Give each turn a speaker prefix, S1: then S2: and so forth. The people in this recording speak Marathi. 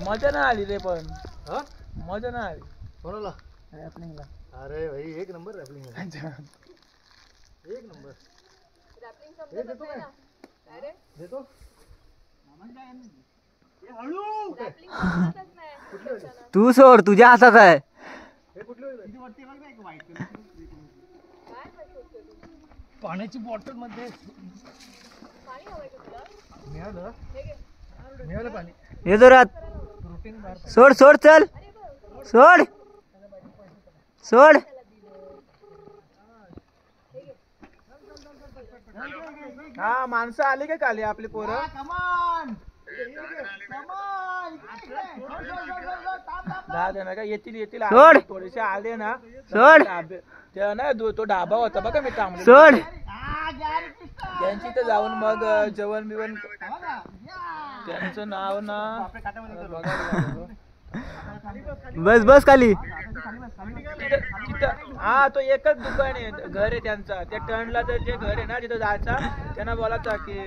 S1: मजा नाही आली रे पण
S2: हा
S1: मजा नाही आली
S2: कोणाला
S1: रॅपलिंगला.
S2: अरे भाई एक नंबर रॅपलिंग एक नंबर हे देतो काय देतो
S3: तू सोड तुझ्या हातात आहे.
S2: हे कुठले पाण्याची बॉटल मध्ये मिळालं मिळालं पाणी
S3: हे जोरात
S2: प्रोटीन बार
S3: सोड सोड चल सोड सोड.
S1: हा माणसं आली का खाली आपली पोरं.
S2: कमान
S1: दहा जण का येतील येतील
S3: सोड.
S1: थोडेसे आले ना
S3: सोड.
S1: ते ना तो ढाबा होता बघा मी थांबलो
S3: सोड.
S1: त्यांची तर जाऊन मग जेवण बिवण त्यांचं नाव ना
S3: बस बस खाली.
S1: तिथं हा तो एकच दुकान आहे घर आहे त्यांचा. त्या टर्नला तर जे घर आहे ना तिथं जायचा त्यांना बोलायचा की